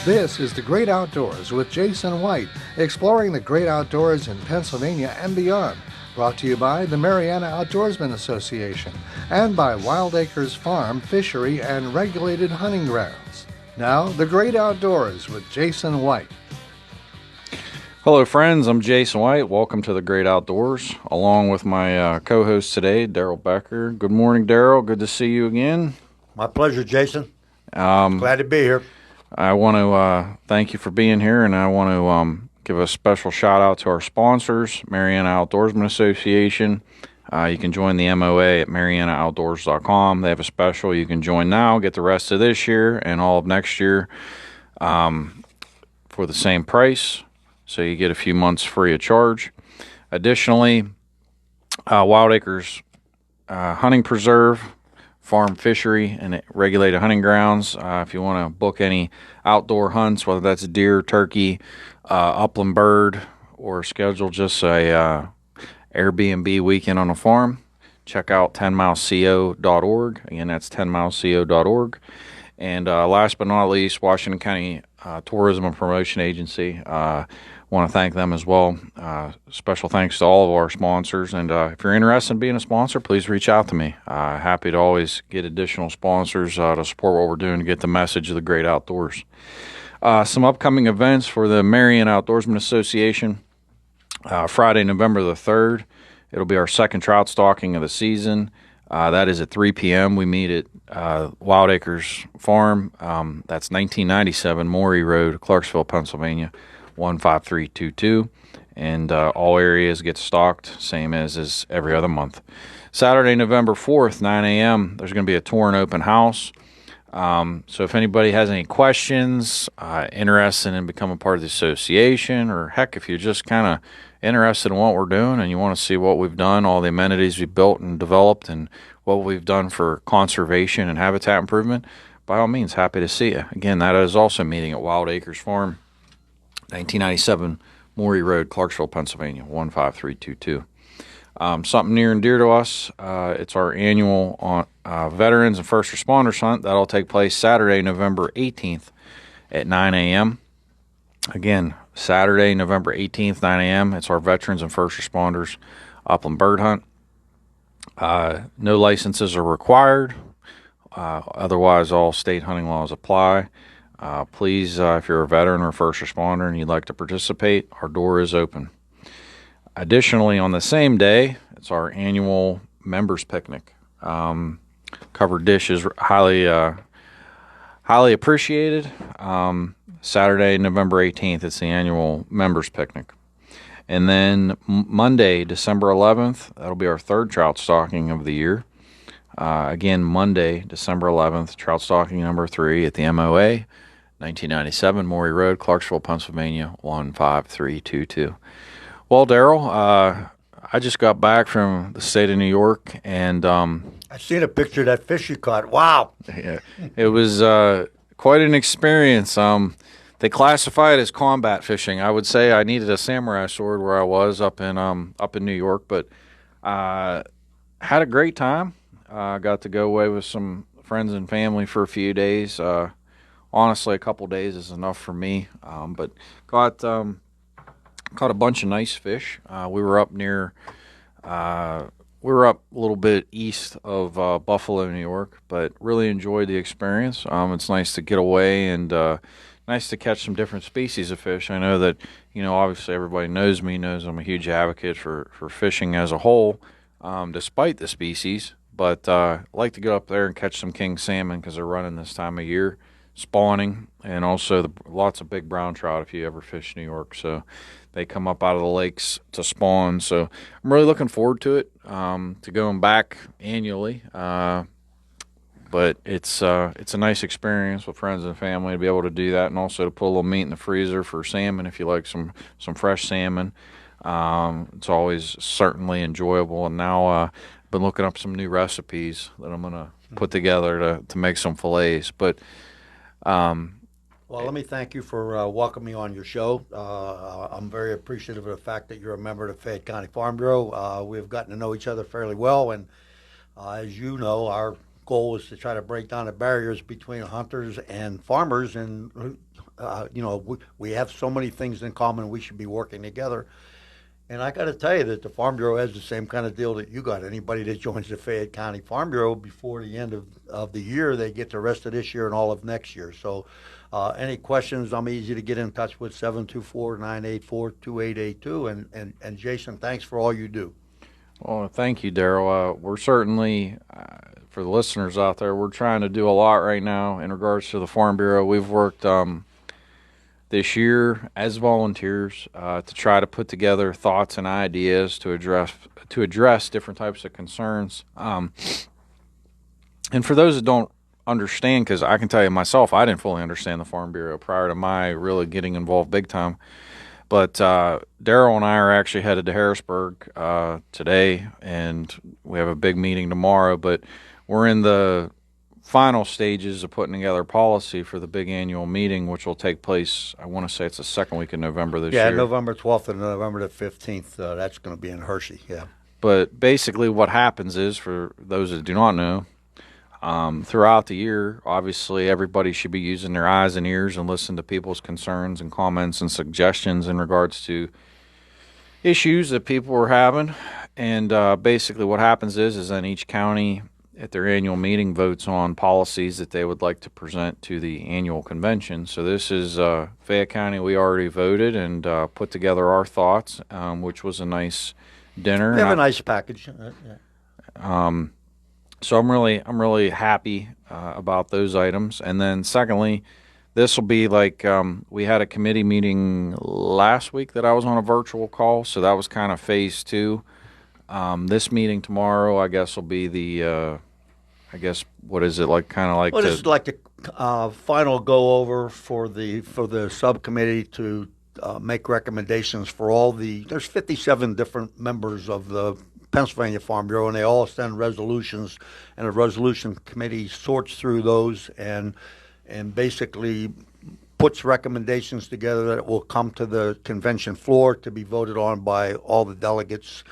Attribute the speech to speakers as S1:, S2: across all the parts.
S1: This is The Great Outdoors with Jason White, exploring the great outdoors in Pennsylvania and beyond. Brought to you by the Mariana Outdoorsmen Association and by Wild Acres Farm, Fishery, and Regulated Hunting Grounds. Now, The Great Outdoors with Jason White.
S2: Hello, friends. I'm Jason White. Welcome to The Great Outdoors, along with my co-host today, Daryl Becker. Good morning, Daryl. Good to see you again.
S3: My pleasure, Jason. Glad to be here.
S2: I want to thank you for being here, and I want to give a special shout-out to our sponsors, Mariana Outdoorsman Association. You can join the MOA at marianaoutdoors.com. They have a special. You can join now, get the rest of this year and all of next year for the same price. So you get a few months free of charge. Additionally, Wild Acres Hunting Preserve, Farm, Fishery, and Regulated Hunting Grounds. If you want to book any outdoor hunts, whether that's deer, turkey, upland bird, or schedule just a Airbnb weekend on a farm, check out 10mileco.org. Again, that's 10mileco.org. And last but not least, Washington County Tourism and Promotion Agency. Want to thank them as well. Special thanks to all of our sponsors. And if you're interested in being a sponsor, please reach out to me. Happy to always get additional sponsors to support what we're doing to get the message of the great outdoors. Some upcoming events for the Mariana Outdoorsman Association. Friday, November the 3rd, it'll be our second trout stalking of the season. That is at 3 p.m. We meet at Wild Acres Farm. That's 1997 Morey Road, Clarksville, Pennsylvania, 15322. And all areas get stocked, same as every other month. Saturday, November 4th, 9 a.m., there's going to be a tour and open house. So if anybody has any questions, interested in becoming part of the association, or heck, if you're just kind of interested in what we're doing and you want to see what we've done, all the amenities we've built and developed, and what we've done for conservation and habitat improvement, by all means, happy to see you. Again, that is also meeting at Wild Acres Farm, 1997 Morey Road, Clarksville, Pennsylvania, 15322. Something near and dear to us, it's our annual Veterans and First Responders Hunt. That'll take place Saturday, November 18th at 9 a.m. Again, Saturday, November 18th, 9 a.m. It's our Veterans and First Responders upland bird hunt. No licenses are required. Otherwise, all state hunting laws apply. Please, if you're a veteran or first responder and you'd like to participate, our door is open. Additionally, on the same day, it's our annual members picnic. Covered dish is highly appreciated. Saturday, November 18th, it's the annual members picnic. And then Monday, December 11th, that'll be our third trout stalking of the year. Again, Monday, December 11th, trout stalking number 3 at the MOA, 1997 Morey Road, Clarksville, Pennsylvania, 15322. Well, Daryl, I just got back from the state of New York, and
S3: I seen a picture of that fish you caught. Wow.
S2: Yeah, it was quite an experience. They classify it as combat fishing. I would say I needed a samurai sword where I was up in New York, but had a great time. Got to go away with some friends and family for a few days. Honestly, a couple days is enough for me, but caught a bunch of nice fish. We were up a little bit east of Buffalo, New York, but really enjoyed the experience. It's nice to get away and nice to catch some different species of fish. I know that, obviously everybody knows I'm a huge advocate for fishing as a whole, despite the species. But I like to go up there and catch some king salmon because they're running this time of year, spawning, and also lots of big brown trout if you ever fish New York. So they come up out of the lakes to spawn. So I'm really looking forward to it, to going back annually. But it's a nice experience with friends and family to be able to do that, and also to put a little meat in the freezer for salmon if you like some fresh salmon. It's always certainly enjoyable. And now I've been looking up some new recipes that I'm going to put together to make some fillets. But
S3: well, let me thank you for welcoming me on your show. I'm very appreciative of the fact that you're a member of the Fayette County Farm Bureau. We've gotten to know each other fairly well, and as you know, our goal is to try to break down the barriers between hunters and farmers, and we have so many things in common. We should be working together. And I got to tell you that the Farm Bureau has the same kind of deal that you got. Anybody that joins the Fayette County Farm Bureau before the end of the year, they get the rest of this year and all of next year. So any questions, I'm easy to get in touch with, 724-984-2882. And Jason, thanks for all you do.
S2: Well, thank you, Daryl. We're certainly, for the listeners out there, we're trying to do a lot right now in regards to the Farm Bureau. We've worked this year as volunteers to try to put together thoughts and ideas to address different types of concerns. And for those that don't understand, because I can tell you myself, I didn't fully understand the Farm Bureau prior to my really getting involved big time. But Daryl and I are actually headed to Harrisburg today, and we have a big meeting tomorrow. But we're in the final stages of putting together policy for the big annual meeting, which will take place, I want to say it's the second week in November this year.
S3: Yeah, November 12th and November the 15th. That's going to be in Hershey, yeah.
S2: But basically what happens is, for those that do not know, throughout the year, obviously everybody should be using their eyes and ears and listen to people's concerns and comments and suggestions in regards to issues that people are having. And basically what happens is then each county at their annual meeting votes on policies that they would like to present to the annual convention. So this is Fayette County. We already voted and put together our thoughts, which was a nice dinner.
S3: They have a nice package.
S2: So I'm really happy about those items. And then secondly, this will be like we had a committee meeting last week that I was on a virtual call, so that was kind of phase 2. This meeting tomorrow, I guess, will be the what is it like? Kind of like
S3: this is like the final go over for the subcommittee to make recommendations for all there's 57 different members of the Pennsylvania Farm Bureau, and they all send resolutions, and the resolution committee sorts through those and basically puts recommendations together that will come to the convention floor to be voted on by all the delegates.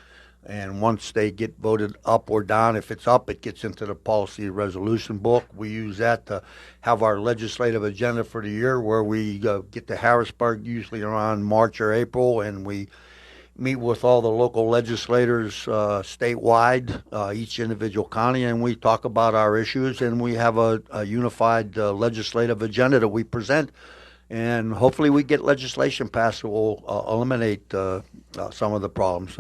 S3: And once they get voted up or down, if it's up, it gets into the policy resolution book. We use that to have our legislative agenda for the year, where we get to Harrisburg usually around March or April, and we meet with all the local legislators statewide, each individual county, and we talk about our issues, and we have a unified legislative agenda that we present. And hopefully we get legislation passed that will eliminate some of the problems.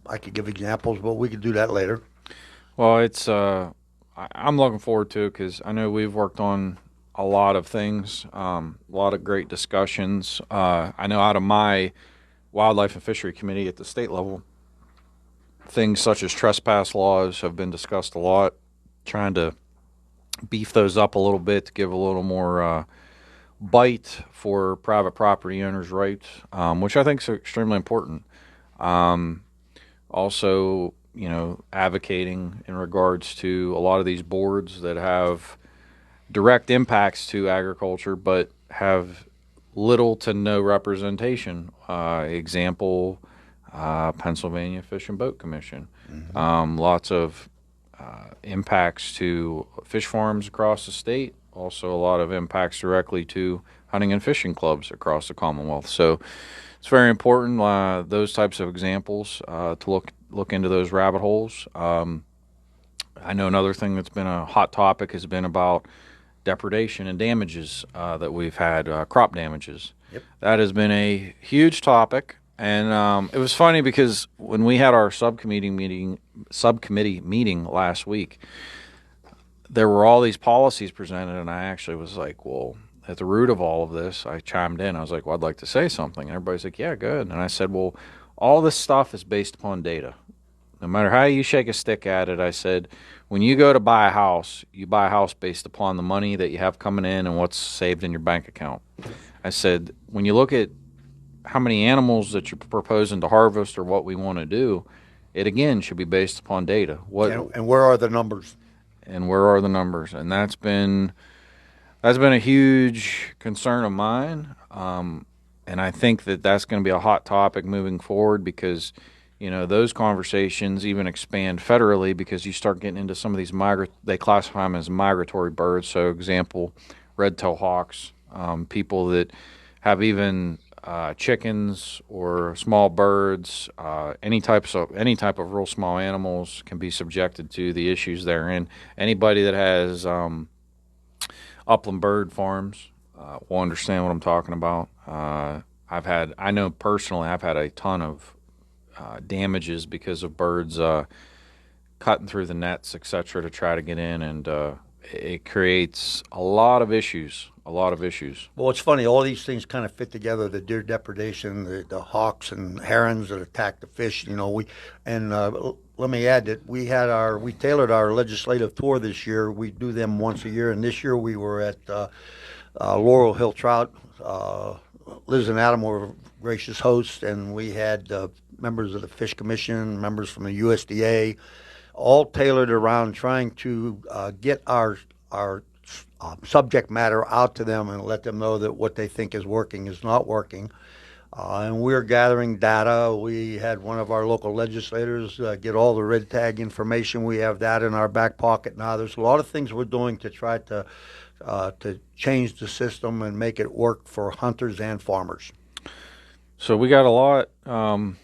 S3: I could give examples, but we could do that later.
S2: Well, it's I'm looking forward to it because I know we've worked on a lot of things, a lot of great discussions. I know out of my Wildlife and Fishery Committee at the state level, things such as trespass laws have been discussed a lot, trying to beef those up a little bit to give a little more bite for private property owners' rights, which I think is extremely important. Also, advocating in regards to a lot of these boards that have direct impacts to agriculture but have little to no representation. Example, Pennsylvania Fish and Boat Commission. Mm-hmm. Lots of impacts to fish farms across the state. Also a lot of impacts directly to hunting and fishing clubs across the Commonwealth. So it's very important, those types of examples, to look into those rabbit holes. I know another thing that's been a hot topic has been about depredation and damages that we've had, crop damages.
S3: Yep.
S2: That has been a huge topic, and it was funny because when we had our subcommittee meeting last week, there were all these policies presented, and I actually was like, well, at the root of all of this, I chimed in. I was like, well, I'd like to say something. And everybody's like, yeah, good. And I said, well, all this stuff is based upon data. No matter how you shake a stick at it, I said, when you go to buy a house, you buy a house based upon the money that you have coming in and what's saved in your bank account. I said, when you look at how many animals that you're proposing to harvest or what we want to do, it again should be based upon data.
S3: And where are the numbers?
S2: And where are the numbers? And that's been a huge concern of mine. And I think that that's going to be a hot topic moving forward because, those conversations even expand federally because you start getting into some of these they classify them as migratory birds. So example, red-tailed hawks, people that have even chickens or small birds, any type of real small animals can be subjected to the issues therein. Anybody that has upland bird farms will understand what I'm talking about. I know personally, I've had a ton of damages because of birds cutting through the nets, etc., to try to get in, and it creates a lot of issues.
S3: Well, it's funny. All these things kind of fit together: the deer depredation, the hawks and herons that attack the fish. Let me add that we tailored our legislative tour this year. We do them once a year, and this year we were at Laurel Hill Trout. Liz and Adam were gracious hosts, and we had members of the Fish Commission, members from the USDA, all tailored around trying to get our subject matter out to them and let them know that what they think is working is not working. And we're gathering data. We had one of our local legislators get all the red tag information. We have that in our back pocket now. There's a lot of things we're doing to try to change the system and make it work for hunters and farmers.
S2: So we got a lot that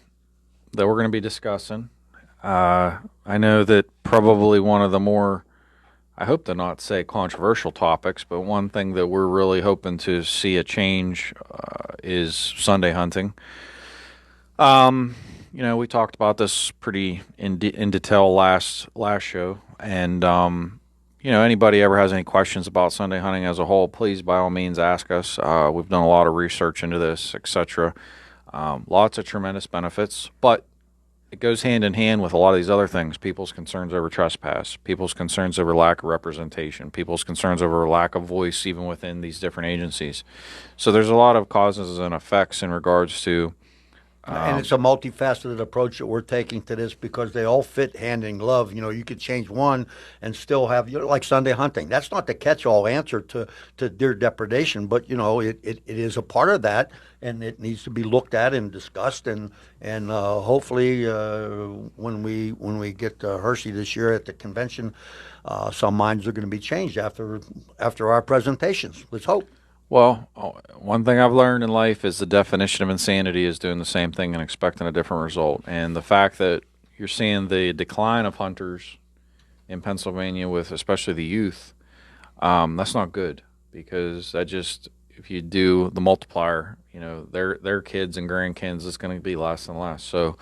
S2: we're going to be discussing. I know that probably one of the more, I hope to not say controversial topics, but one thing that we're really hoping to see a change is Sunday hunting. We talked about this pretty in detail last show, and anybody ever has any questions about Sunday hunting as a whole, please by all means ask us. We've done a lot of research into this, etc. Lots of tremendous benefits, but it goes hand in hand with a lot of these other things: people's concerns over trespass, people's concerns over lack of representation, people's concerns over lack of voice even within these different agencies. So there's a lot of causes and effects in regards to
S3: and it's a multifaceted approach that we're taking to this because they all fit hand in glove. You could change one and still have, like Sunday hunting. That's not the catch-all answer to deer depredation, but, it is a part of that, and it needs to be looked at and discussed. And hopefully when we get to Hershey this year at the convention, some minds are going to be changed after our presentations. Let's hope.
S2: Well, one thing I've learned in life is the definition of insanity is doing the same thing and expecting a different result. And the fact that you're seeing the decline of hunters in Pennsylvania with especially the youth, that's not good, because that just, if you do the multiplier, their kids and grandkids, it's going to be less and less. So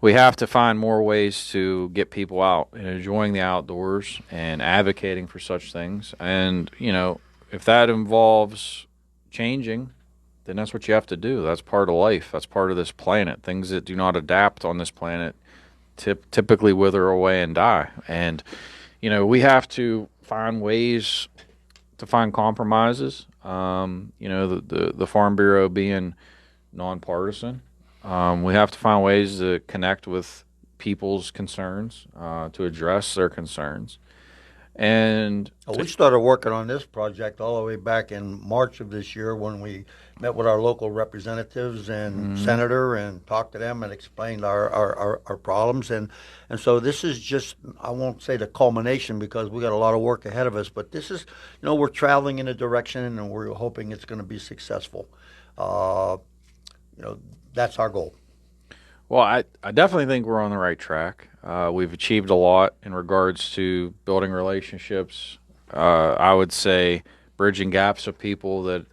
S2: we have to find more ways to get people out and enjoying the outdoors and advocating for such things. And, if that involves changing, then that's what you have to do. That's part of life. That's part of this planet. Things that do not adapt on this planet typically wither away and die. And, we have to find ways to find compromises. The Farm Bureau being nonpartisan, we have to find ways to connect with people's concerns, to address their concerns. And
S3: we started working on this project all the way back in March of this year when we met with our local representatives and senator and talked to them and explained our problems. And so this is just, I won't say the culmination because we got a lot of work ahead of us, but this is, we're traveling in a direction and we're hoping it's going to be successful. That's our goal.
S2: Well, I definitely think we're on the right track. We've achieved a lot in regards to building relationships. I would say bridging gaps of people that,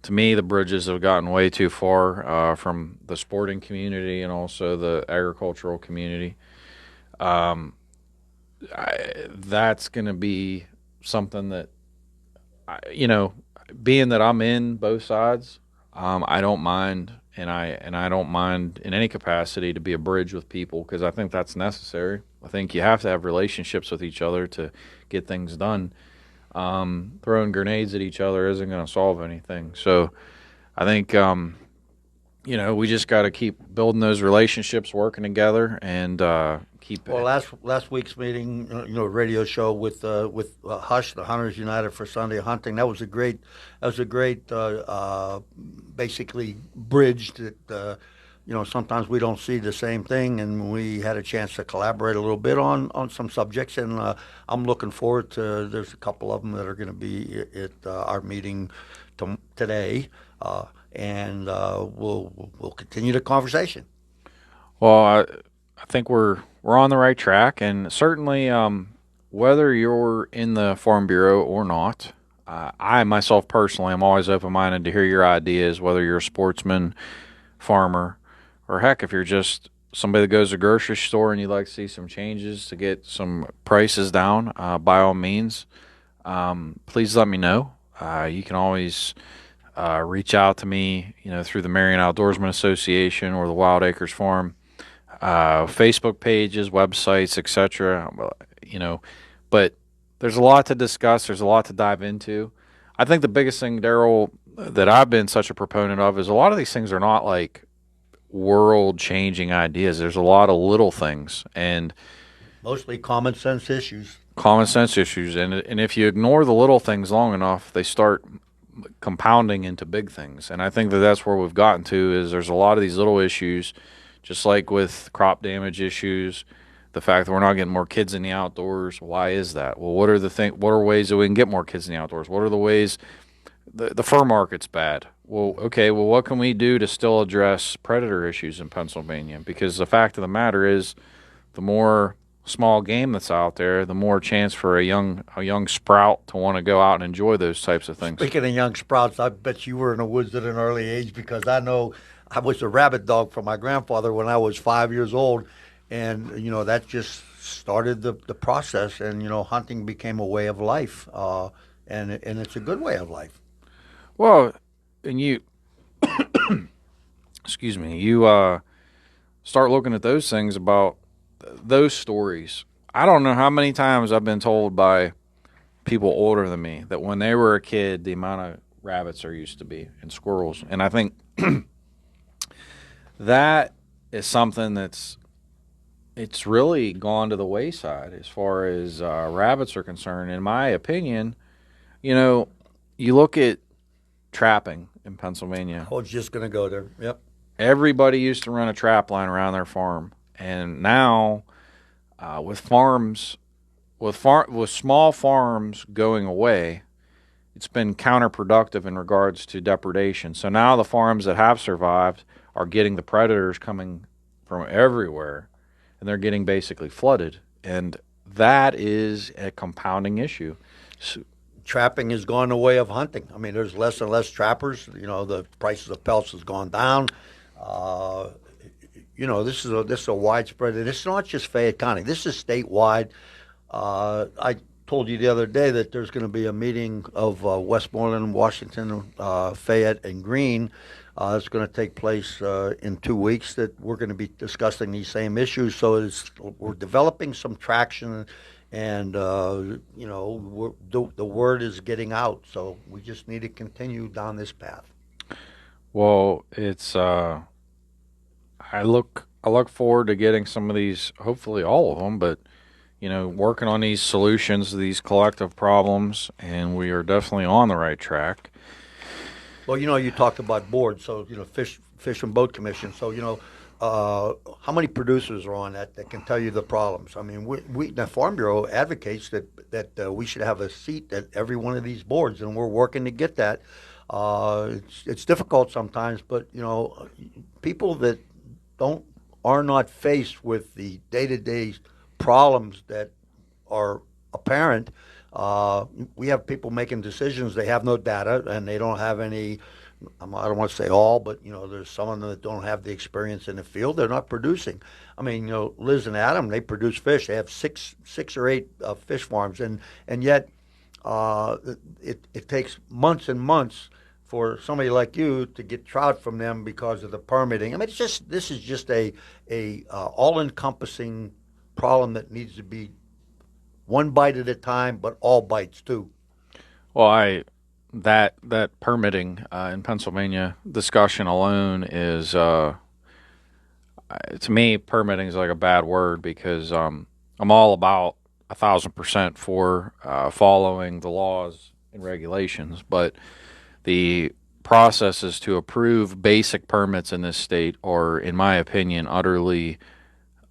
S2: to me, the bridges have gotten way too far from the sporting community and also the agricultural community. That's going to be something that, being that I'm in both sides, I don't mind. And I don't mind in any capacity to be a bridge with people because I think that's necessary. I think you have to have relationships with each other to get things done. Throwing grenades at each other isn't going to solve anything. So I think, we just got to keep building those relationships, working together, and keep.
S3: Well, last week's meeting, radio show with Hush, the Hunters United for Sunday Hunting. That was a great, basically bridge that sometimes we don't see the same thing, and we had a chance to collaborate a little bit on some subjects, and I'm looking forward to. There's a couple of them that are going to be at our meeting today, and we'll continue the conversation.
S2: Well, I think we're on the right track, and certainly, whether you're in the Farm Bureau or not, I myself personally am always open minded to hear your ideas. Whether you're a sportsman, farmer, or heck, if you're just somebody that goes to the grocery store and you'd like to see some changes to get some prices down, by all means, please let me know. You can always reach out to me, through the Mariana Outdoorsman Association or the Wild Acres Farm Facebook pages, websites, etc. But there's a lot to discuss. There's a lot to dive into. I think the biggest thing, Daryl, that I've been such a proponent of is a lot of these things are not like world-changing ideas. There's a lot of little things and
S3: mostly common sense issues.
S2: And if you ignore the little things long enough, they start compounding into big things. And I think that that's where we've gotten to is there's a lot of these little issues, just like with crop damage issues, the fact that we're not getting more kids in the outdoors. Why is that? Well, what are ways that we can get more kids in the outdoors? What are the ways the fur market's bad? Well, okay, what can we do to still address predator issues in Pennsylvania? Because the fact of the matter is, the more small game that's out there, the more chance for a young sprout to want to go out and enjoy those types of things.
S3: Speaking of young sprouts, I bet you were in the woods at an early age, because I know I was a rabbit dog for my grandfather when I was 5 years old, and that just started the process, and hunting became a way of life, and it's a good way of life.
S2: Well, and you, excuse me, you start looking at those things about those stories. I don't know how many times I've been told by people older than me that when they were a kid, the amount of rabbits there used to be and squirrels. And I think that is something it's really gone to the wayside as far as rabbits are concerned. In my opinion, you look at trapping in Pennsylvania.
S3: I was just going to go there. Yep.
S2: Everybody used to run a trap line around their farm. And now, with small farms going away, it's been counterproductive in regards to depredation. So now the farms that have survived are getting the predators coming from everywhere, and they're getting basically flooded. And that is a compounding issue. So,
S3: trapping has gone the way of hunting. I mean, there's less and less trappers. The prices of pelts has gone down. This is a widespread, and it's not just Fayette County. This is statewide. I told you the other day that there's going to be a meeting of Westmoreland, Washington, Fayette, and Greene. It's going to take place in 2 weeks. That we're going to be discussing these same issues. So we're developing some traction, and the word is getting out. So we just need to continue down this path.
S2: Well, it's. I look forward to getting some of these, hopefully all of them, but working on these solutions to these collective problems, and we are definitely on the right track.
S3: Well, you talked about boards, so Fish and Boat Commission. So how many producers are on that can tell you the problems? I mean, the Farm Bureau advocates that we should have a seat at every one of these boards, and we're working to get that. It's difficult sometimes, but people that are not faced with the day-to-day problems that are apparent. We have people making decisions. They have no data, and they don't have any. I don't want to say all, but there's some of them that don't have the experience in the field. They're not producing. I mean, Liz and Adam, they produce fish. They have six or eight fish farms, and yet it takes months and months for somebody like you to get trout from them because of the permitting. I mean, this is just a all-encompassing problem that needs to be one bite at a time, but all bites too.
S2: Well, that permitting in Pennsylvania discussion alone is to me, permitting is like a bad word, because I'm all about 1,000% for following the laws and regulations, but the processes to approve basic permits in this state are, in my opinion, utterly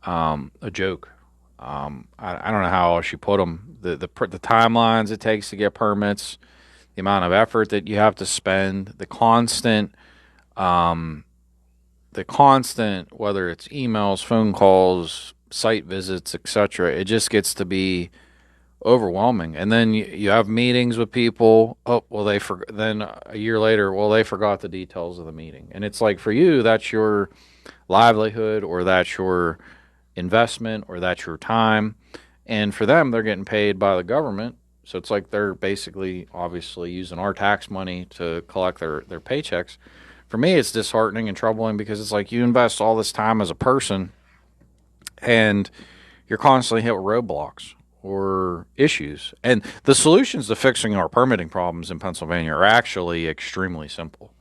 S2: a joke. I don't know how else you put them. The timelines it takes to get permits, the amount of effort that you have to spend, the constant, whether it's emails, phone calls, site visits, etc. It just gets to be overwhelming. And then you have meetings with people. Oh, well, then a year later, well, they forgot the details of the meeting. And it's like, for you, that's your livelihood, or that's your investment, or that's your time. And for them, they're getting paid by the government. So it's like they're basically, obviously, using our tax money to collect their paychecks. For me, it's disheartening and troubling, because it's like you invest all this time as a person and you're constantly hit with roadblocks or issues. And the solutions to fixing our permitting problems in Pennsylvania are actually extremely simple.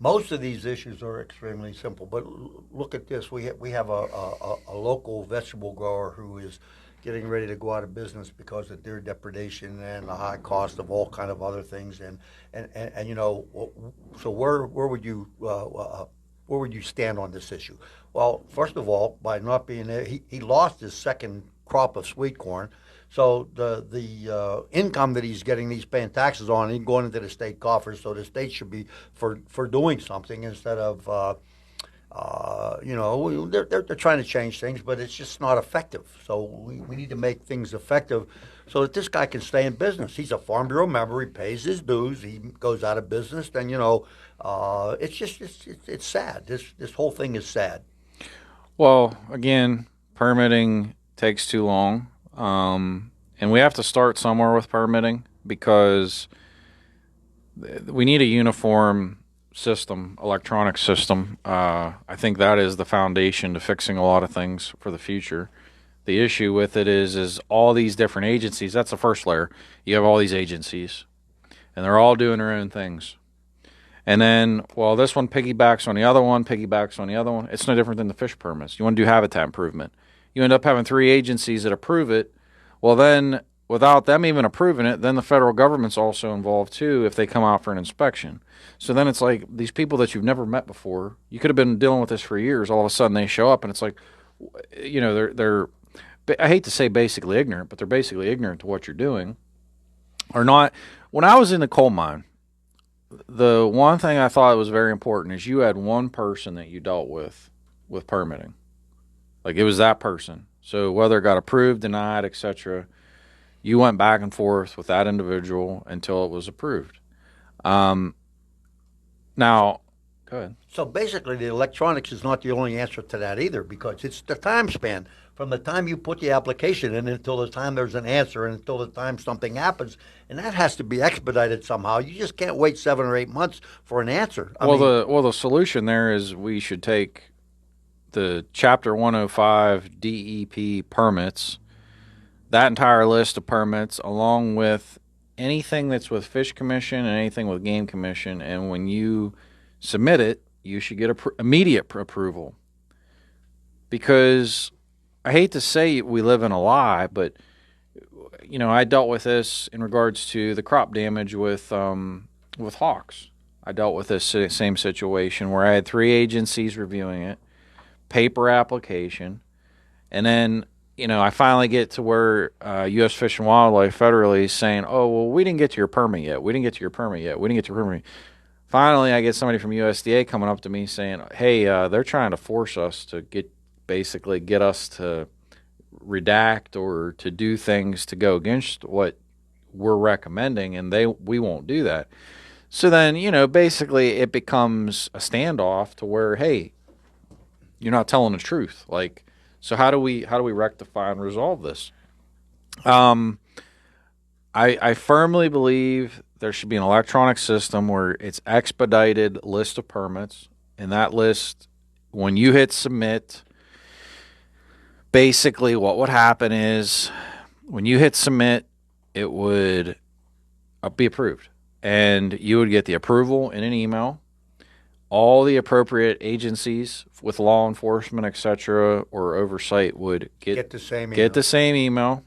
S3: Most of these issues are extremely simple, but look at this. We have a local vegetable grower who is getting ready to go out of business because of deer depredation and the high cost of all kind of other things. And you know, so where would you stand on this issue? Well, first of all, by not being there, he lost his second crop of sweet corn. So the income that he's getting, he's paying taxes on, he's going into the state coffers. So the state should be for doing something instead of, you know, they're trying to change things, but it's just not effective. So we need to make things effective so that this guy can stay in business. He's a Farm Bureau member. He pays his dues. He goes out of business. Then, you know, it's sad. This whole thing is sad.
S2: Well, again, permitting takes too long. And we have to start somewhere with permitting, because we need a uniform system, electronic system. I think that is the foundation to fixing a lot of things for the future. The issue with it is all these different agencies. That's the first layer. You have all these agencies, and they're all doing their own things. And then, well, this one piggybacks on the other one, piggybacks on the other one. It's no different than the fish permits. You want to do habitat improvement. You end up having 3 agencies that approve it. Well, then, without them even approving it, then the federal government's also involved too if they come out for an inspection. So then it's like these people that you've never met before, you could have been dealing with this for years, all of a sudden they show up, and it's like, you know, they're I hate to say basically ignorant, but they're basically ignorant to what you're doing. Or not. When I was in the coal mine, the one thing I thought was very important is you had one person that you dealt with permitting. Like, it was that person. So whether it got approved, denied, etc., you went back and forth with that individual until it was approved. Now, go ahead.
S3: So basically, the electronics is not the only answer to that either, because it's the time span from the time you put the application in until the time there's an answer and until the time something happens, and that has to be expedited somehow. You just can't wait 7 or 8 months for an answer.
S2: The solution there is we should take the Chapter 105 DEP permits, that entire list of permits, along with anything that's with Fish Commission and anything with Game Commission, and when you submit it, you should get immediate approval. Because I hate to say we live in a lie, but you know, I dealt with this in regards to the crop damage with hawks. I dealt with this same situation where I had 3 agencies reviewing it, paper application, and then, you know, I finally get to where U.S. Fish and Wildlife federally is saying, oh, well, we didn't get to your permit yet. Finally, I get somebody from USDA coming up to me saying, hey, they're trying to force us to get us to redact or to do things to go against what we're recommending, and we won't do that. So then, you know, basically it becomes a standoff to where, hey, you're not telling the truth. Like, so how do we rectify and resolve this? I firmly believe there should be an electronic system where it's expedited list of permits, and that list, when you hit submit, basically what would happen is when you hit submit, it would be approved, and you would get the approval in an email. All the appropriate agencies with law enforcement, etc., or oversight would get
S3: the same email.
S2: Get the same email.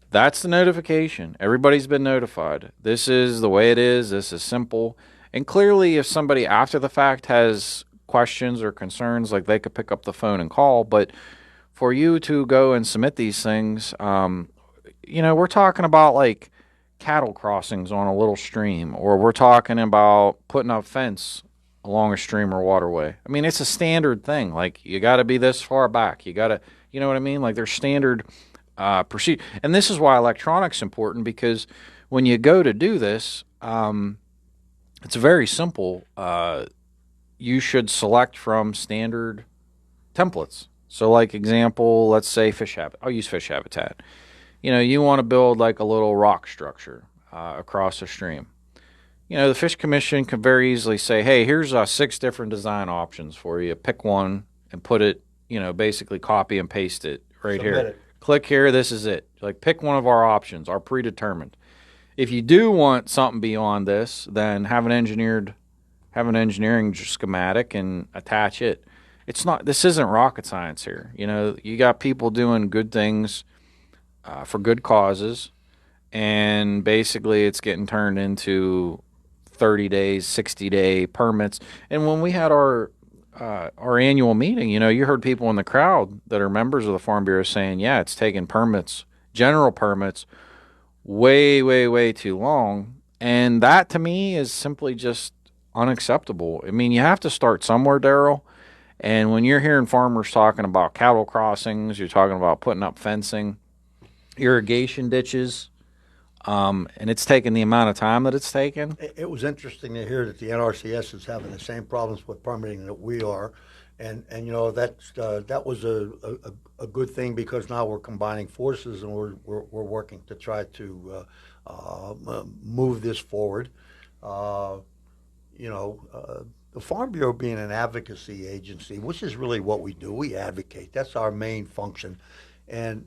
S2: That's the notification. Everybody's been notified. This is the way it is. This is simple. And clearly, if somebody after the fact has questions or concerns, like they could pick up the phone and call. But for you to go and submit these things, we're talking about like cattle crossings on a little stream, or we're talking about putting up fence along a stream or waterway. I mean, it's a standard thing. Like, you got to be this far back. You got to, you know what I mean? Like, there's standard procedure. And this is why electronics important, because when you go to do this, it's very simple. You should select from standard templates. So, like, example, let's say fish habitat. I'll use fish habitat. You want to build like a little rock structure across a stream. The Fish Commission can very easily say, hey, here's 6 different design options for you. Pick one and put it, basically copy and paste it right
S3: Submit
S2: here.
S3: it.
S2: Click here, this is it. Like, pick one of our options, our predetermined. If you do want something beyond this, then have an engineering schematic and attach it. This isn't rocket science here. You got people doing good things for good causes, and basically it's getting turned into 30 days, 60-day permits. And when we had our annual meeting, you heard people in the crowd that are members of the Farm Bureau saying, yeah, it's taking permits, general permits, way, way, way too long. And that, to me, is simply just unacceptable. I mean, you have to start somewhere, Daryl. And when you're hearing farmers talking about cattle crossings, you're talking about putting up fencing, irrigation ditches, and it's taken the amount of time that it's taken.
S3: It was interesting to hear that the NRCS is having the same problems with permitting that we are, and that was a good thing, because now we're combining forces and we're working to try to move this forward. The Farm Bureau being an advocacy agency, which is really what we do, we advocate. That's our main function. And,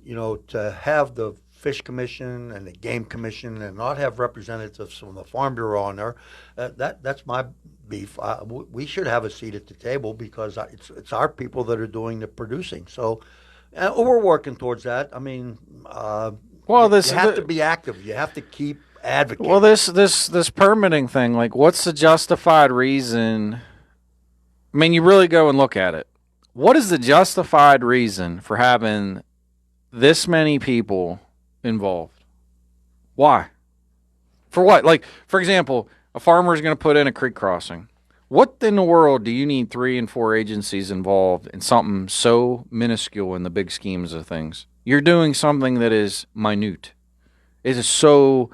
S3: to have the Fish Commission and the Game Commission and not have representatives from the Farm Bureau on there, that's my beef. We should have a seat at the table, because it's our people that are doing the producing. So we're working towards that. I mean, you have to be active. You have to keep advocating.
S2: Well, this permitting thing, like, what's the justified reason? I mean, you really go and look at it. What is the justified reason for having this many people involved? Why? For what? Like, for example, a farmer is going to put in a creek crossing. What in the world do you need 3 and 4 agencies involved in something so minuscule in the big schemes of things? You're doing something that is minute. It is so...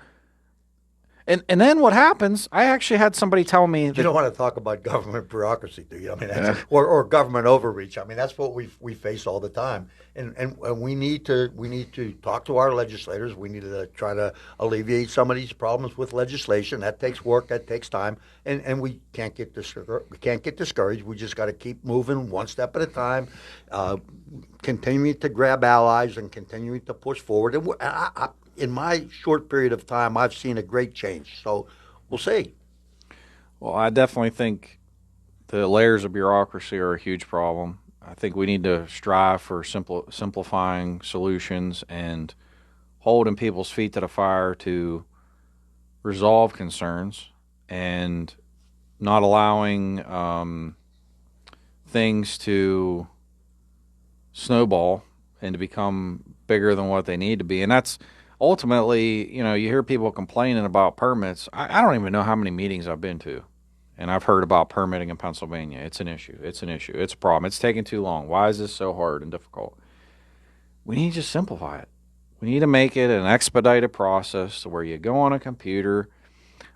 S2: And then what happens, I actually had somebody tell me that...
S3: You don't want to talk about government bureaucracy, do you? I mean, or government overreach. I mean, that's what we face all the time. And we need to talk to our legislators. We need to try to alleviate some of these problems with legislation. That takes work. That takes time. And we can't get discouraged. We just got to keep moving one step at a time, continuing to grab allies and continuing to push forward. And in my short period of time, I've seen a great change. So we'll see.
S2: Well, I definitely think the layers of bureaucracy are a huge problem. I think we need to strive for simplifying solutions and holding people's feet to the fire to resolve concerns, and not allowing things to snowball and to become bigger than what they need to be. And that's ultimately, you hear people complaining about permits. I don't even know how many meetings I've been to, and I've heard about permitting in Pennsylvania. It's an issue. It's a problem. It's taking too long. Why is this so hard and difficult? We need to just simplify it. We need to make it an expedited process where you go on a computer.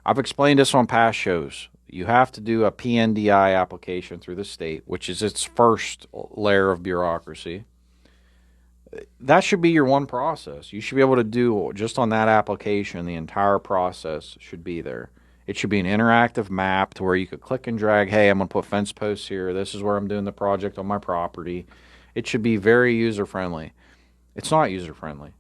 S2: I've explained this on past shows. You have to do a PNDI application through the state, which is its first layer of bureaucracy. That should be your one process. You should be able to do, just on that application, the entire process should be there. It should be an interactive map to where you could click and drag, hey, I'm going to put fence posts here. This is where I'm doing the project on my property. It should be very user-friendly. It's not user-friendly.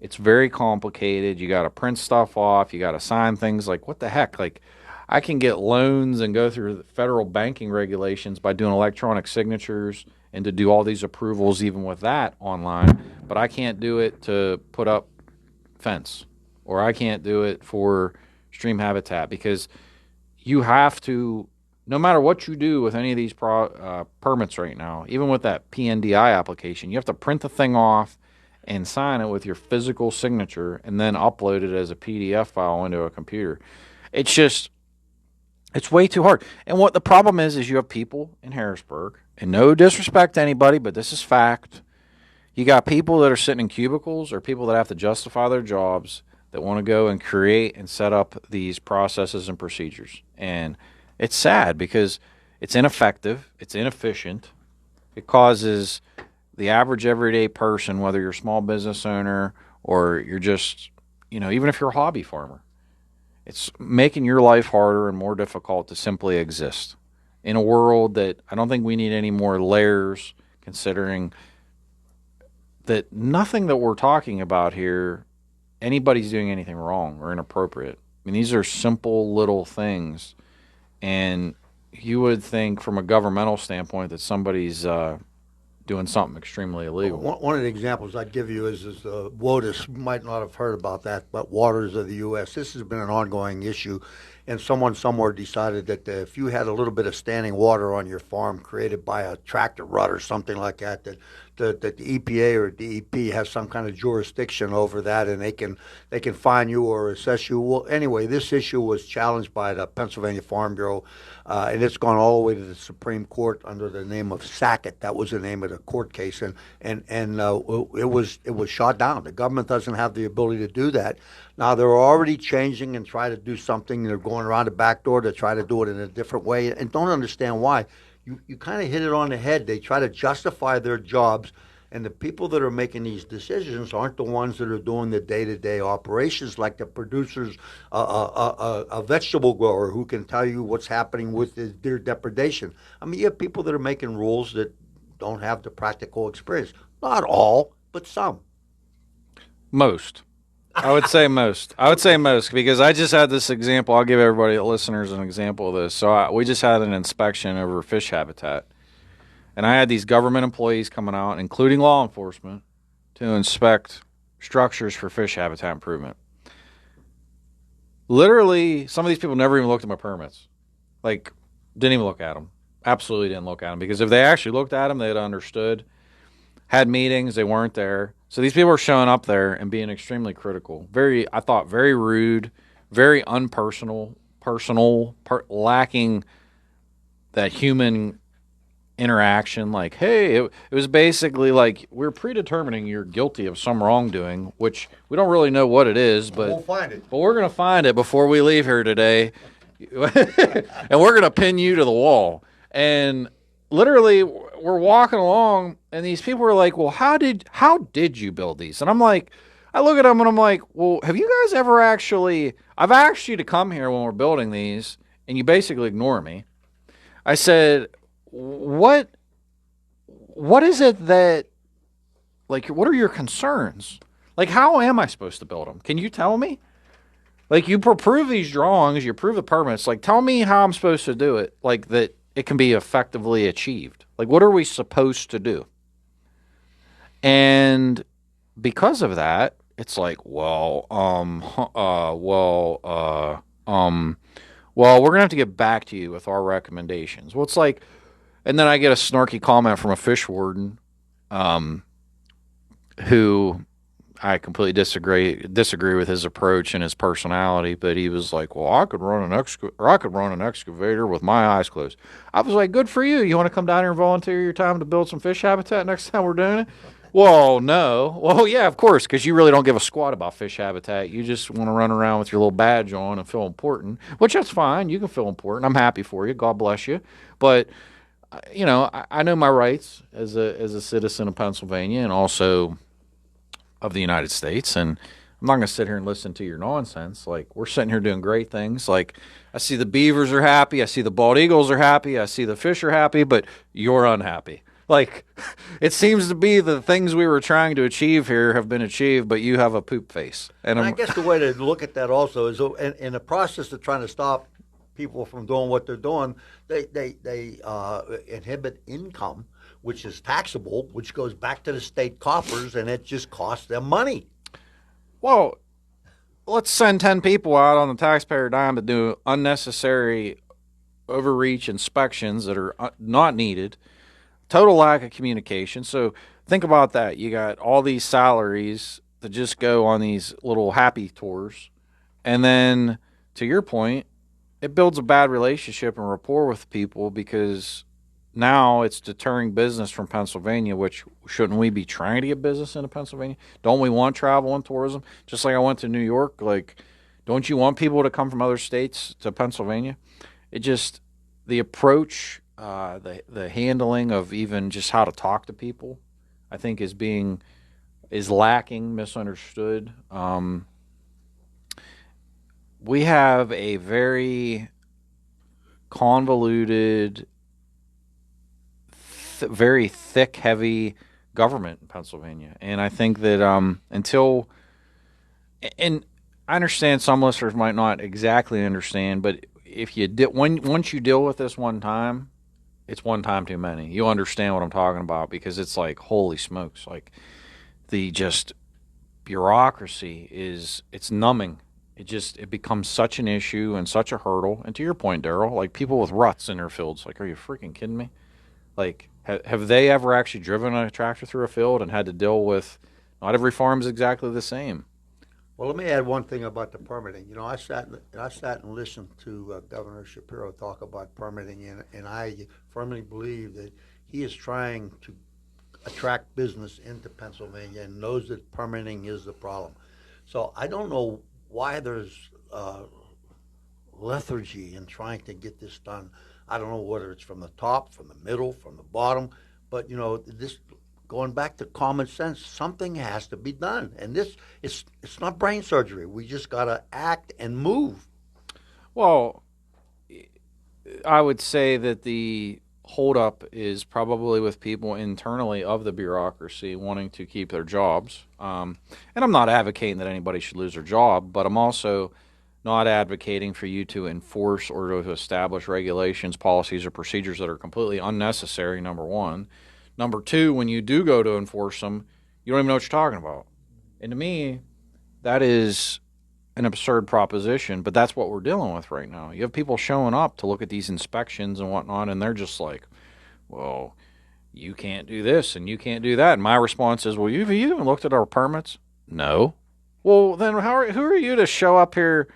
S2: It's very complicated. You got to print stuff off. You got to sign things. Like, what the heck? Like, I can get loans and go through the federal banking regulations by doing electronic signatures and to do all these approvals even with that online, but I can't do it to put up fence, or I can't do it for stream habitat, because you have to, no matter what you do with any of these permits right now, even with that PNDI application, you have to print the thing off and sign it with your physical signature and then upload it as a PDF file into a computer. It's just, it's way too hard. And what the problem is you have people in Harrisburg, and no disrespect to anybody, but this is fact. You got people that are sitting in cubicles, or people that have to justify their jobs, that want to go and create and set up these processes and procedures. And it's sad because it's ineffective, it's inefficient. It causes the average everyday person, whether you're a small business owner or you're just, even if you're a hobby farmer, it's making your life harder and more difficult to simply exist in a world that I don't think we need any more layers, considering that nothing that we're talking about here, anybody's doing anything wrong or inappropriate. I mean, these are simple little things, and you would think from a governmental standpoint that somebody's doing something extremely illegal.
S3: One of the examples I'd give you is WOTUS. You might not have heard about that, but Waters of the U.S. This has been an ongoing issue, and someone somewhere decided that if you had a little bit of standing water on your farm created by a tractor rut or something like that, that the EPA or DEP has some kind of jurisdiction over that, and they can fine you or assess you. Well, anyway, this issue was challenged by the Pennsylvania Farm Bureau, and it's gone all the way to the Supreme Court under the name of Sackett. That was the name of the court case, and it was shot down. The government doesn't have the ability to do that. Now they're already changing and try to do something. They're going around the back door to try to do it in a different way, and don't understand why. You kind of hit it on the head. They try to justify their jobs, and the people that are making these decisions aren't the ones that are doing the day-to-day operations, like the producers, a vegetable grower who can tell you what's happening with the deer depredation. I mean, you have people that are making rules that don't have the practical experience. Not all, but some.
S2: Most. I would say most. I would say most, because I just had this example. I'll give everybody, listeners, an example of this. So we just had an inspection over fish habitat, and I had these government employees coming out, including law enforcement, to inspect structures for fish habitat improvement. Literally, some of these people never even looked at my permits. Like, didn't even look at them. Absolutely didn't look at them, because if they actually looked at them, they'd understood. Had meetings, they weren't there. So these people are showing up there and being extremely critical. I thought very rude, very unpersonal, lacking that human interaction. Like, hey, it was basically like, we're predetermining you're guilty of some wrongdoing, which we don't really know what it is, but
S3: we'll find it.
S2: But we're going to find it before we leave here today, and we're going to pin you to the wall. And literally, we're walking along, and these people were like, well, how did you build these? And I'm like, I look at them, and I'm like, well, have you guys ever I've asked you to come here when we're building these, and you basically ignore me. I said, what is it that, like, what are your concerns? Like, how am I supposed to build them? Can you tell me? Like, you approve these drawings, you approve the permits, like, tell me how I'm supposed to do it, like, that it can be effectively achieved. Like, what are we supposed to do? And because of that, it's like, well, we're going to have to get back to you with our recommendations. Well, it's like, and then I get a snarky comment from a fish warden, who I completely disagree with his approach and his personality, but he was like, well, I could run an excavator with my eyes closed. I was like, good for you. You want to come down here and volunteer your time to build some fish habitat next time we're doing it? Well, no. Well, yeah, of course, because you really don't give a squat about fish habitat. You just want to run around with your little badge on and feel important, which that's fine. You can feel important. I'm happy for you. God bless you. But, I know my rights as a citizen of Pennsylvania and also of the United States, and I'm not going to sit here and listen to your nonsense. Like, we're sitting here doing great things. Like, I see the beavers are happy. I see the bald eagles are happy. I see the fish are happy, but you're unhappy. Like, it seems to be the things we were trying to achieve here have been achieved, but you have a poop face.
S3: And I guess the way to look at that also is, in the process of trying to stop people from doing what they're doing, they inhibit income, which is taxable, which goes back to the state coffers, and it just costs them money.
S2: Well, let's send 10 people out on the taxpayer dime to do unnecessary overreach inspections that are not needed. Total lack of communication. So think about that. You got all these salaries that just go on these little happy tours. And then, to your point, it builds a bad relationship and rapport with people because now it's deterring business from Pennsylvania, which shouldn't we be trying to get business into Pennsylvania? Don't we want travel and tourism? Just like I went to New York, like, don't you want people to come from other states to Pennsylvania? It just, the approach, the handling of even just how to talk to people, I think is lacking, misunderstood. We have a very convoluted, very thick, heavy government in Pennsylvania. And I think that and I understand some listeners might not exactly understand, but if you once you deal with this one time, it's one time too many. You'll understand what I'm talking about because it's like, holy smokes, like the just bureaucracy it's numbing. It becomes such an issue and such a hurdle. And to your point, Daryl, like people with ruts in their fields, like, are you freaking kidding me? Like, have they ever actually driven a tractor through a field and had to deal with? Not every farm is exactly the same.
S3: Well, let me add one thing about the permitting. You know, I sat and listened to Governor Shapiro talk about permitting, and I firmly believe that he is trying to attract business into Pennsylvania and knows that permitting is the problem. So I don't know why there's lethargy in trying to get this done. I don't know whether it's from the top, from the middle, from the bottom, but you know, this going back to common sense, something has to be done. And this it's not brain surgery. We just got to act and move.
S2: Well, I would say that the holdup is probably with people internally of the bureaucracy wanting to keep their jobs. And I'm not advocating that anybody should lose their job, but I'm also not advocating for you to enforce or to establish regulations, policies, or procedures that are completely unnecessary, number one. Number two, when you do go to enforce them, you don't even know what you're talking about. And to me, that is an absurd proposition, but that's what we're dealing with right now. You have people showing up to look at these inspections and whatnot, and they're just like, well, you can't do this and you can't do that. And my response is, well, have you even looked at our permits? No. Well, then who are you to show up here?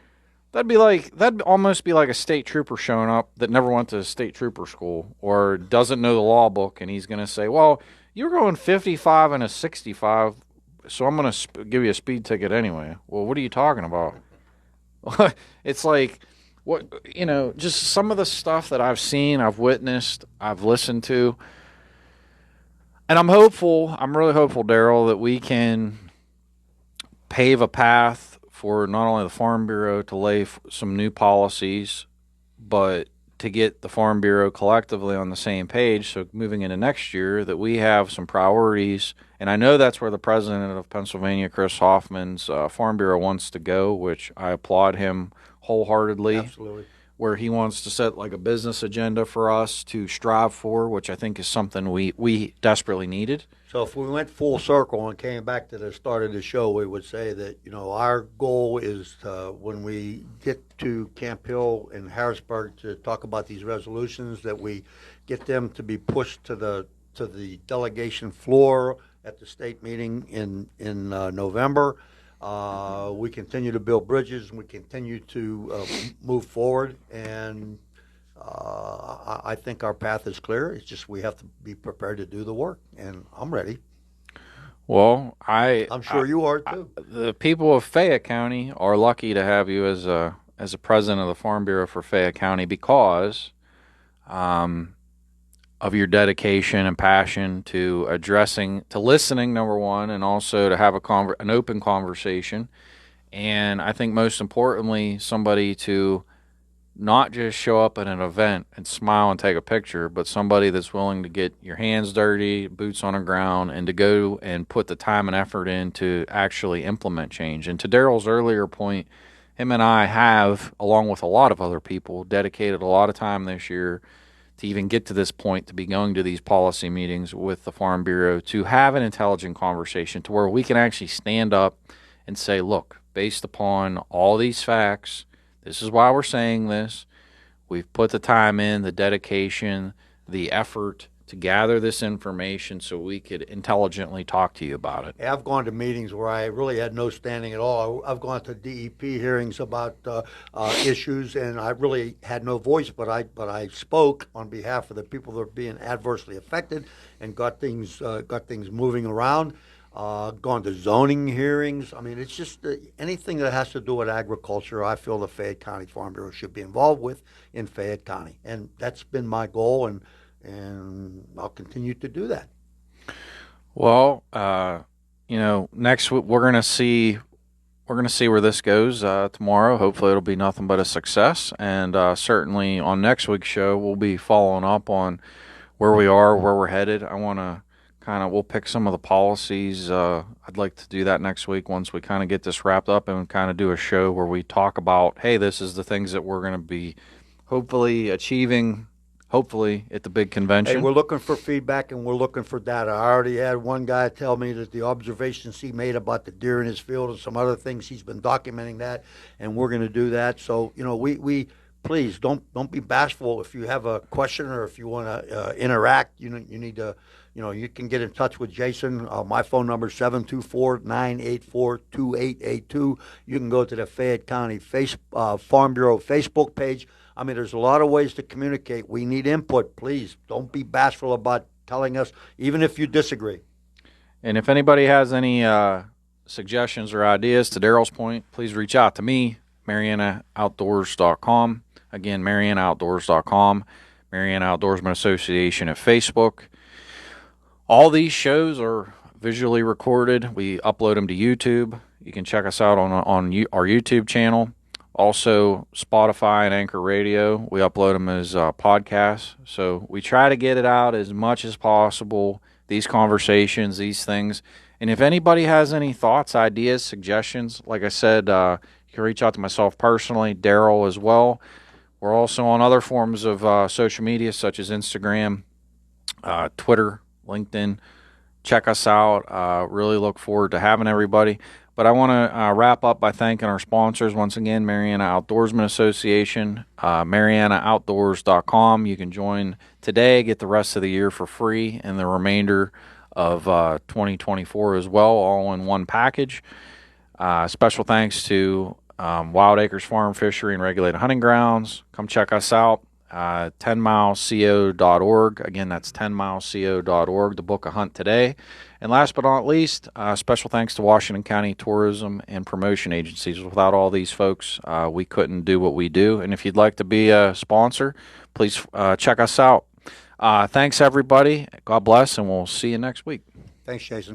S2: That'd almost be like a state trooper showing up that never went to state trooper school or doesn't know the law book, and he's going to say, well, you're going 55 and a 65, so I'm going to give you a speed ticket anyway. Well, what are you talking about? It's like, just some of the stuff that I've seen, I've witnessed, I've listened to, and I'm really hopeful, Daryl, that we can pave a path for not only the Farm Bureau to lay some new policies, but to get the Farm Bureau collectively on the same page. So moving into next year, that we have some priorities. And I know that's where the president of Pennsylvania, Chris Hoffman's Farm Bureau wants to go, which I applaud him wholeheartedly.
S3: Absolutely.
S2: Where he wants to set like a business agenda for us to strive for, which I think is something we desperately needed.
S3: So if we went full circle and came back to the start of the show, we would say that, our goal is when we get to Camp Hill in Harrisburg to talk about these resolutions, that we get them to be pushed to the delegation floor at the state meeting in November. We continue to build bridges, and we continue to move forward, and I think our path is clear. It's just we have to be prepared to do the work, and I'm ready.
S2: Well,
S3: I'm sure you are too.
S2: The people of Fayette County are lucky to have you as a president of the Farm Bureau for Fayette County because of your dedication and passion to listening, number one, and also to have an open conversation. And I think most importantly, somebody to not just show up at an event and smile and take a picture, but somebody that's willing to get your hands dirty, boots on the ground, and to go and put the time and effort in to actually implement change. And to Daryl's earlier point, him and I have, along with a lot of other people, dedicated a lot of time this year to even get to this point, to be going to these policy meetings with the Farm Bureau, to have an intelligent conversation to where we can actually stand up and say, look, based upon all these facts. This is why we're saying this. We've put the time in, the dedication, the effort to gather this information so we could intelligently talk to you about it.
S3: I've gone to meetings where I really had no standing at all. I've gone to DEP hearings about issues, and I really had no voice, but I spoke on behalf of the people that are being adversely affected and got things moving around. Gone to zoning hearings. I mean, it's just anything that has to do with agriculture, I feel the Fayette County Farm Bureau should be involved with in Fayette County. And that's been my goal, and I'll continue to do that.
S2: Well, next week we're gonna see where this goes tomorrow. Hopefully, it'll be nothing but a success. And certainly on next week's show, we'll be following up on where we are, where we're headed. I want to we'll pick some of the policies. I'd like to do that next week once we kind of get this wrapped up and kind of do a show where we talk about, hey, this is the things that we're going to be hopefully achieving. Hopefully at the big convention.
S3: Hey, we're looking for feedback and we're looking for data. I already had one guy tell me that the observations he made about the deer in his field and some other things, he's been documenting that, and we're going to do that. So, we please don't be bashful. If you have a question or if you want to interact, you need to, you can get in touch with Jason. My phone number is 724-984-2882. You can go to the Fayette County Farm Bureau Facebook page. I mean, there's a lot of ways to communicate. We need input. Please don't be bashful about telling us, even if you disagree.
S2: And if anybody has any suggestions or ideas, to Daryl's point, please reach out to me, MarianaOutdoors.com. Again, MarianaOutdoors.com, Mariana Outdoorsman Association at Facebook. All these shows are visually recorded. We upload them to YouTube. You can check us out on our YouTube channel. Also, Spotify and Anchor Radio, we upload them as podcasts. So we try to get it out as much as possible, these conversations, these things. And if anybody has any thoughts, ideas, suggestions, like I said, you can reach out to myself personally, Daryl as well. We're also on other forms of social media such as Instagram, Twitter, LinkedIn. Check us out. Really look forward to having everybody. But I want to wrap up by thanking our sponsors once again, Mariana Outdoorsman Association, MarianaOutdoors.com. You can join today, get the rest of the year for free, and the remainder of 2024 as well, all in one package. Special thanks to Wild Acres Farm, Fishery, and Regulated Hunting Grounds. Come check us out. 10mileco.org. Again, that's 10mileco.org to book a hunt today. And last but not least, special thanks to Washington County Tourism and Promotion Agencies. Without all these folks, we couldn't do what we do. And if you'd like to be a sponsor, please check us out. Thanks, everybody. God bless, and we'll see you next week.
S3: Thanks, Jason.